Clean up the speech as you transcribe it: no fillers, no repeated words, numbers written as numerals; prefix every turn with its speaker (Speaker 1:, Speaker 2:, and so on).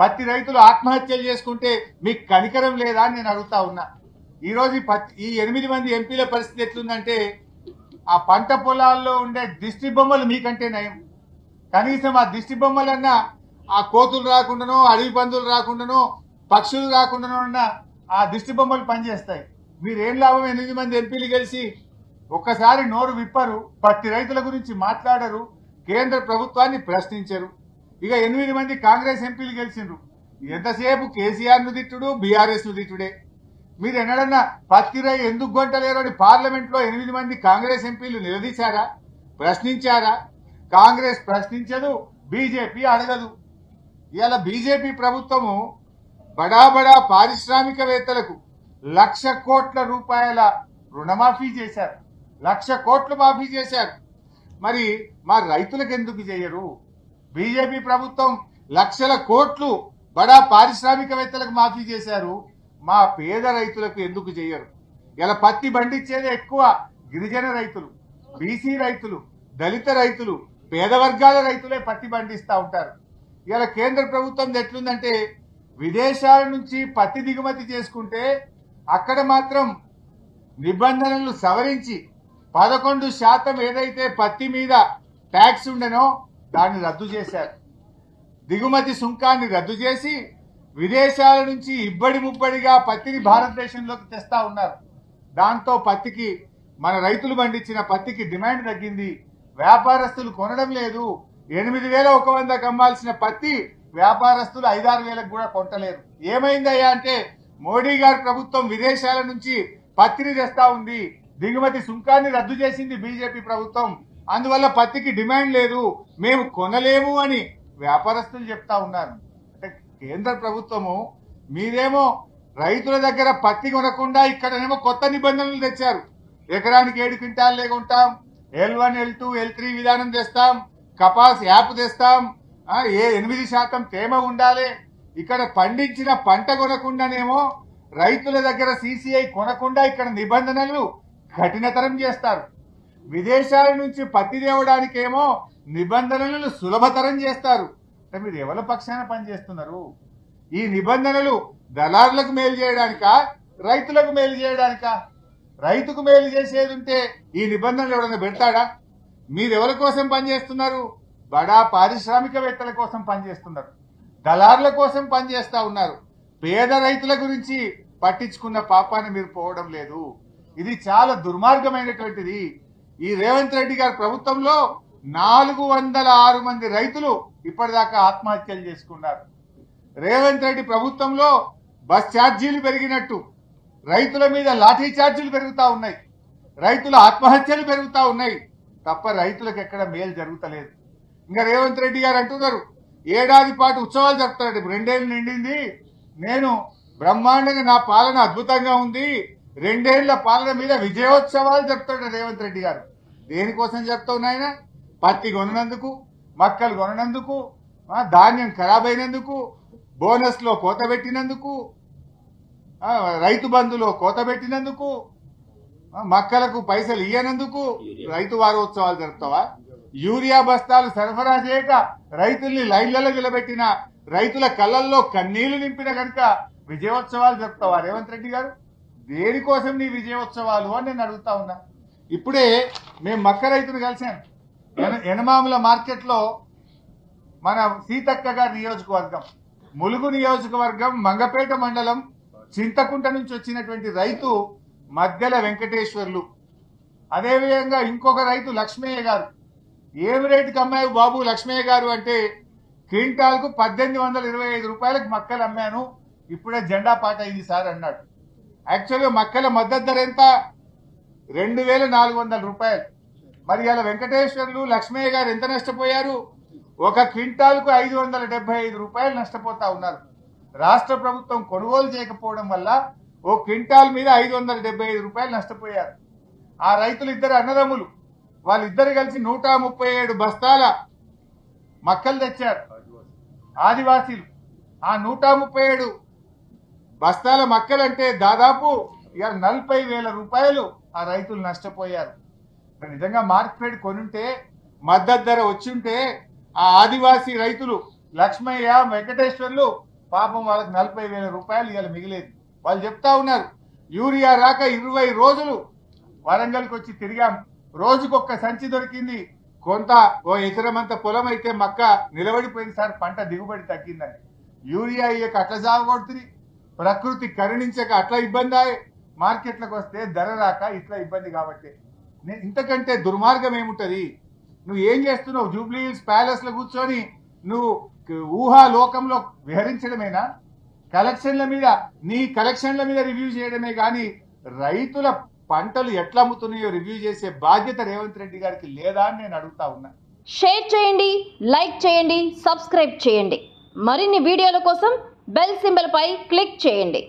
Speaker 1: పత్తి రైతులు ఆత్మహత్యలు చేసుకుంటే మీకు కనికరం లేదా అని నేను అడుగుతా ఉన్నా. ఈరోజు ఈ 8 మంది ఎంపీల పరిస్థితి ఎట్లుందంటే ఆ పంట పొలాల్లో ఉండే దిష్టి బొమ్మలు మీకంటే నయం. కనీసం ఆ దిష్టి బొమ్మలన్నా ఆ కోతులు రాకుండానో అడవి పందులు రాకుండానో పక్షులు రాకుండానో ఉన్న ఆ దిష్టి బొమ్మలు పనిచేస్తాయి. మీరేం లాభం 8 మంది ఎంపీలు గెలిచి ఒక్కసారి నోరు విప్పరు, పత్తి రైతుల గురించి మాట్లాడరు, కేంద్ర ప్రభుత్వాన్ని ప్రశ్నించరు. ఇక 8 మంది కాంగ్రెస్ ఎంపీలు గెలిచిండ్రు, ఎంతసేపు కేసీఆర్ ను తిట్టుడు, బీఆర్ఎస్ ను తిట్టుడే. మీరు ఎన్నడన్నా పత్తి రై ఎందుకు గొంటలేరు అని పార్లమెంట్ లో 8 మంది కాంగ్రెస్ ఎంపీలు నిలదీశారా, ప్రశ్నించారా? కాంగ్రెస్ ప్రశ్నించదు, బీజేపీ అడగదు. ఇవాళ బీజేపీ ప్రభుత్వము బడా బడా పారిశ్రామికవేత్తలకు 1,00,000 కోట్ల రూపాయల రుణమాఫీ చేశారు, 1,00,000 కోట్లు మాఫీ చేశారు. మరి మా రైతులకు ఎందుకు చేయరు? బీజేపీ ప్రభుత్వం లక్షల కోట్లు బడా పారిశ్రామికవేత్తలకు మాఫీ చేశారు, మా పేద రైతులకు ఎందుకు చేయరు? ఇలా పత్తి పండించేది ఎక్కువ గిరిజన రైతులు, బీసీ రైతులు, దళిత రైతులు, పేద వర్గాల రైతులే పత్తి పండిస్తూ ఉంటారు. ఇలా కేంద్ర ప్రభుత్వం ఎట్లుందంటే విదేశాల నుంచి పత్తి దిగుమతి చేసుకుంటే అక్కడ మాత్రం నిబంధనలు సవరించి 11% ఏదైతే పత్తి మీద ట్యాక్స్ ఉండనో దాన్ని రద్దు చేశారు. దిగుమతి సుంకాన్ని రద్దు చేసి విదేశాల నుంచి ఇబ్బడి ముబ్బడిగా పత్తిని భారతదేశంలోకి తెస్తా ఉన్నారు. దాంతో పత్తికి, మన రైతులు పండించిన పత్తికి డిమాండ్ తగ్గింది, వ్యాపారస్తులు కొనడం లేదు. 8,100 అమ్మాల్సిన పత్తి వ్యాపారస్తులు 5,000-6,000 కూడా కొంటలేరు. ఏమైందయ్యా అంటే మోడీ గారి ప్రభుత్వం విదేశాల నుంచి పత్తిని తెస్తా ఉంది, దిగుమతి సుంకాన్ని రద్దు చేసింది బీజేపీ ప్రభుత్వం, అందువల్ల పత్తికి డిమాండ్ లేదు, మేము కొనలేము అని వ్యాపారస్తులు చెప్తా ఉన్నారు. అంటే కేంద్ర ప్రభుత్వము మీరేమో రైతుల దగ్గర పత్తి కొనకుండా ఇక్కడనేమో కొత్త నిబంధనలు తెచ్చారు. ఎకరానికి 7 క్వింటాలే కొంటాం, L1, L2, L3 విధానం తెస్తాం, కపాస్ యాప్ తెస్తాం, 8% తేమ ఉండాలి. ఇక్కడ పండించిన పంట కొనకుండానేమో రైతుల దగ్గర CCI కొనకుండా ఇక్కడ నిబంధనలు కఠినతరం చేస్తారు. విదేశాల నుంచి పత్తి తేవడానికేమో నిబంధనలను సులభతరం చేస్తారు. మీరు ఎవరి పక్షాన పనిచేస్తున్నారు? ఈ నిబంధనలు దళారులకు మేలు చేయడానికా, రైతులకు మేలు చేయడానికా? రైతుకు మేలు చేసేది ఉంటే ఈ నిబంధనలు ఎవరైనా పెడతాడా? మీరు ఎవరి కోసం పనిచేస్తున్నారు? బడా పారిశ్రామికవేత్తల కోసం పనిచేస్తున్నారు, దళారుల కోసం పనిచేస్తా ఉన్నారు. పేద రైతుల గురించి పట్టించుకున్న పాపాన్ని మీరు పోవడం లేదు. ఇది చాలా దుర్మార్గమైనటువంటిది. ఈ రేవంత్ రెడ్డి గారి ప్రభుత్వంలో 406 మంది రైతులు ఇప్పటిదాకా ఆత్మహత్యలు చేసుకున్నారు. రేవంత్ రెడ్డి ప్రభుత్వంలో బస్ ఛార్జీలు పెరిగినట్టు రైతుల మీద లాఠీ ఛార్జీలు పెరుగుతా ఉన్నాయి, రైతుల ఆత్మహత్యలు పెరుగుతా ఉన్నాయి తప్ప రైతులకు ఎక్కడ మేలు జరుగుతలేదు. ఇంకా రేవంత్ రెడ్డి గారు అంటున్నారు ఏడాది పాటు ఉత్సవాలు జరుపుతాడు. 2 ఏళ్ళు నిండింది, నేను బ్రహ్మాండంగా, నా పాలన అద్భుతంగా ఉంది, 2 ఏళ్ల పాలన మీద విజయోత్సవాలు జరుపుతాడు రేవంత్ రెడ్డి గారు. దేనికోసం చెప్తావు నాయన? పత్తి కొనందుకు, మక్కలు కొనందుకు, ధాన్యం ఖరాబ్ అయినందుకు, బోనస్ లో కోత పెట్టినందుకు, రైతు బంధులో కోత పెట్టినందుకు, మక్కలకు పైసలు ఇయ్యనందుకు రైతు వారోత్సవాలు జరుపుతావా? యూరియా బస్తాలు సరఫరా చేయక రైతుల్ని లైన్లలో నిలబెట్టిన, రైతుల కళ్ళల్లో కన్నీళ్లు నింపిన కనుక విజయోత్సవాలు జరుపుతావా రేవంత్ రెడ్డి గారు? దేనికోసం నీ విజయోత్సవాలు అని నేను అడుగుతా ఉన్నా. ఇప్పుడే మేము మక్క రైతులు కలిసాం ఎనమాముల మార్కెట్ లో. మన సీతక్క గారి నియోజకవర్గం, ములుగు నియోజకవర్గం, మంగపేట మండలం, చింతకుంట నుంచి వచ్చినటువంటి రైతు మధ్యల వెంకటేశ్వర్లు, అదేవిధంగా ఇంకొక రైతు లక్ష్మయ్య గారు. ఏమి రేటుకి అమ్మాయి బాబు లక్ష్మయ్య గారు అంటే, క్వింటాల్కు 1,825 రూపాయలకు మక్కలు అమ్మాను, ఇప్పుడే జెండా పాట అయింది సార్ అన్నాడు. యాక్చువల్గా మక్కల మద్దతు ధర ఎంత? 2,400 రూపాయలు. మరి ఇలా వెంకటేశ్వర్లు, లక్ష్మయ్య గారు ఎంత నష్టపోయారు? ఒక క్వింటాల్కు 575 రూపాయలు నష్టపోతా ఉన్నారు. రాష్ట్ర ప్రభుత్వం కొనుగోలు చేయకపోవడం వల్ల ఓ క్వింటాల్ మీద 575 రూపాయలు నష్టపోయారు. ఆ రైతులు ఇద్దరు అన్నదమ్ములు, వాళ్ళిద్దరు కలిసి 137 బస్తాల మక్కలు తెచ్చారు ఆదివాసీలు. ఆ 137 బస్తాల మక్కలంటే దాదాపు 40,000 రూపాయలు ఆ రైతులు నష్టపోయారు. నిజంగా మార్కెట్ కొనుంటే, మద్దతు ధర వచ్చి ఉంటే ఆ ఆదివాసీ రైతులు లక్ష్మయ్య, వెంకటేశ్వర్లు పాపం వాళ్ళకి 40,000 రూపాయలు ఇవాళ మిగిలేదు. వాళ్ళు చెప్తా ఉన్నారు యూరియా రాక 20 రోజులు వరంగల్కి వచ్చి తిరిగాం, రోజుకొక్క సంచి దొరికింది, కొంత ఓ ఎకరమంత పొలం అయితే మక్క నిలబడిపోయింది సార్, పంట దిగుబడి తగ్గిందని. యూరియా ఇయ్యక అట్లా సాగుకొడుతుంది, ప్రకృతి కరుణించక అట్లా ఇబ్బంది అయ్యే, మార్కెట్లకు వస్తే ధర రాక ఇట్లా ఇబ్బంది. కాబట్టి ఇంతకంటే దుర్మార్గం ఏముంటది? నువ్వు ఏం చేస్తున్నావు? జూబ్లీ హిల్స్ ప్యాలెస్ లో కూర్చొని నువ్వు ఊహా లోకంలో విహరించడమేనా? కలెక్షన్ల మీద నీ కలెక్షన్ల మీద రివ్యూ చేయడమే కానీ రైతుల పంటలు ఎట్లా అమ్ముతున్నాయో రివ్యూ చేసే బాధ్యత రేవంత్ రెడ్డి గారికి లేదా అని నేను అడుగుతా ఉన్నా.
Speaker 2: షేర్ చేయండి, లైక్ చేయండి, సబ్స్క్రైబ్ చేయండి. మరిన్ని వీడియోల కోసం బెల్ సింబల్ పై క్లిక్ చేయండి.